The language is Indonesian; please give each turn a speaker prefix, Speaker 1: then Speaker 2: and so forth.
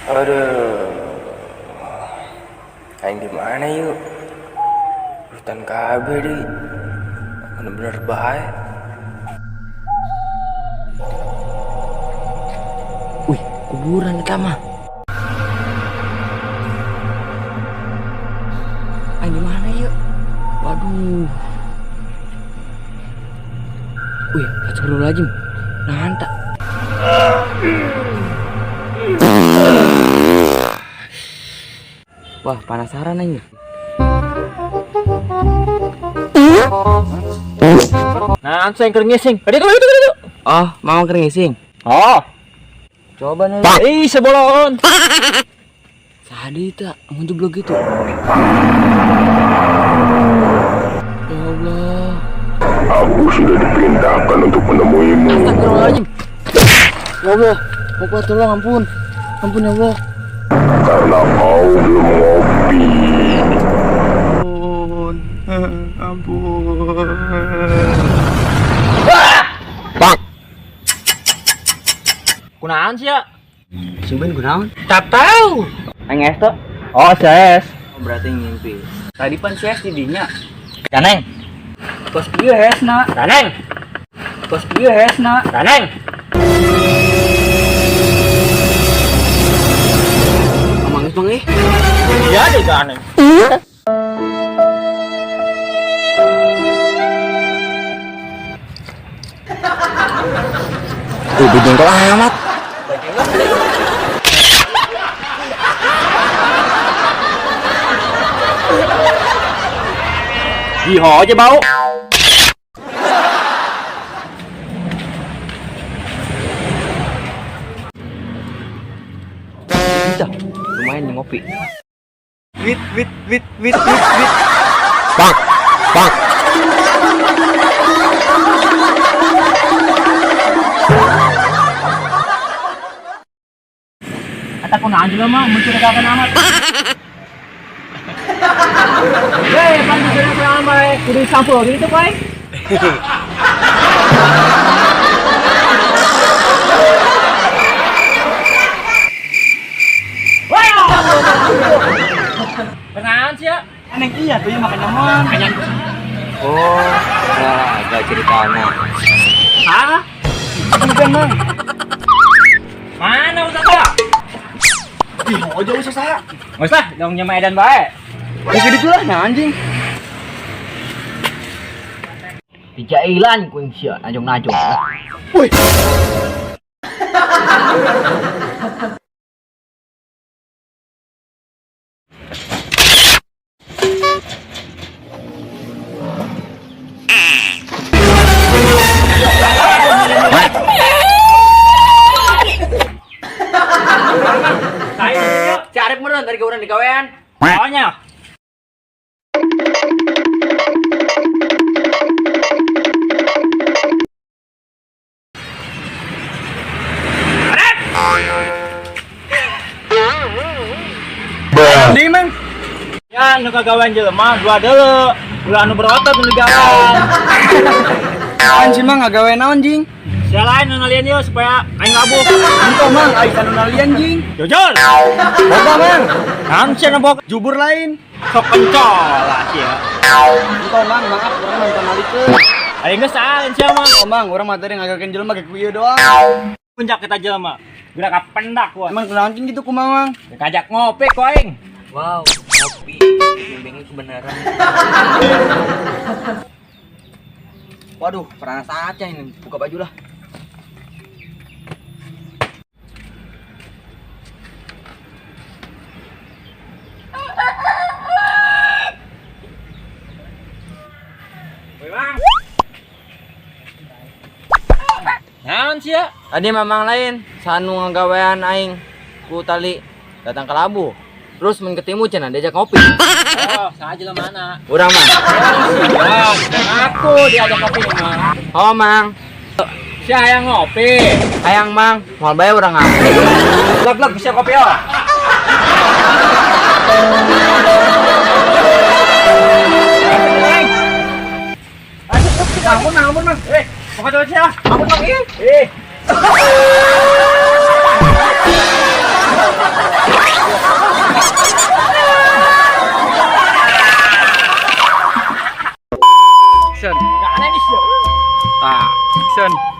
Speaker 1: Aduh, aing di mana yuk? Hutan KB di, bener-bener bahaya.
Speaker 2: Wih, kuburan kita mah. Aing di mana yuk? Waduh. Wih, astagfirullahaladzim. Nanta. Wah, penasaran aja.
Speaker 3: Nah, saya keringising. Aduh.
Speaker 2: Oh, mau keringising.
Speaker 3: Oh,
Speaker 2: Coba nih.
Speaker 3: ih sebolon.
Speaker 2: Sadi tak, ngejeblok gitu. Ya Allah.
Speaker 4: Aku sudah dipindahkan untuk menemuimu.
Speaker 2: Astagfirullahaladzim. Ya Allah, Bapak tolong ampun. Ampun ya Allah.
Speaker 4: Karena kau belum ngopi.
Speaker 2: Ampun.
Speaker 3: Kunaan sih ya?
Speaker 2: Sumben kunaon?
Speaker 3: Tak tahu.
Speaker 2: Aing es tuh.
Speaker 3: Oh, ses.
Speaker 2: Oh, berarti ngimpi. Tadi pan si es di dinya.
Speaker 3: Kaneng.
Speaker 2: Kos kieu hesna.
Speaker 3: Kaneng.
Speaker 2: Kos kieu hesna.
Speaker 3: Kaneng.
Speaker 2: Amang pang eh.
Speaker 3: Iya deh kaneng.
Speaker 2: Tuh bejengkol amat.
Speaker 3: Giho aja bau.
Speaker 2: Bisa. Lumayan nih ngopi.
Speaker 3: Wit. Kata kunaan juga mah mencurigakan amat. Hei, bantu saya sampai kudu sampul itu, Pak. Kenaan sih ya?
Speaker 2: Aneh iya tuh makan nyaman. Oh, agak ceritanya.
Speaker 3: Hah?
Speaker 2: Bukan bang.
Speaker 3: Mana usah saya?
Speaker 2: Ih, mau jauh usah saya.
Speaker 3: Nggak usah, dong nyama edan bae.
Speaker 2: Kasih gitu lah, nah anjing.
Speaker 3: Dijailan kuing sia, najong-najong.
Speaker 2: Wih.
Speaker 3: Si Arif meureun tadi ke urang di gawean. Soalnya
Speaker 2: Di mang.
Speaker 3: ya nu kagawean jelema dua deuleu. Ulah anu berotot nu digawean.
Speaker 2: Anjing mah ngagawe naon jing?
Speaker 3: Sia lain nu nalian ieu supaya aing labuh.
Speaker 2: Entah mang, ai kana nalian jing.
Speaker 3: Jujur.
Speaker 2: Boga mang.
Speaker 3: Naon sia nu bok
Speaker 2: Jubur lain.
Speaker 3: sok kencol lah sia.
Speaker 2: Entah mang, maaf urang nonton nalikeun.
Speaker 3: Aing geus salin sia mah.
Speaker 2: Oh mang, urang mah tadi ngagakeun jelema ge ku ieu doang.
Speaker 3: Puncak kita jelema. Geura ka pendak gua.
Speaker 2: Emang kunaon jing gitu kumaha mang?
Speaker 3: Kajak ngopi ku aing.
Speaker 2: Wow, kopi. Bimbingnya kebenaran. Waduh, pernah saatnya ini. Buka baju lah.
Speaker 3: Woi, Bang. Naon sia?
Speaker 2: Tadi mamang lain, sanu ngagawean aing ku tali datang ke labu. Terus men ketemu cenah diajak ngopi.
Speaker 3: Oh, sengaja lah mana?
Speaker 2: Urang mang.
Speaker 3: Aku diajak kopi mah.
Speaker 2: Oh mang.
Speaker 3: Si hayang ngopi.
Speaker 2: Hayang mang, moal bae urang ngopi.
Speaker 3: Blok bisa kopi oh. Ampun, Mang. Pokoknya siya. Ampun, Mang.
Speaker 4: pisan.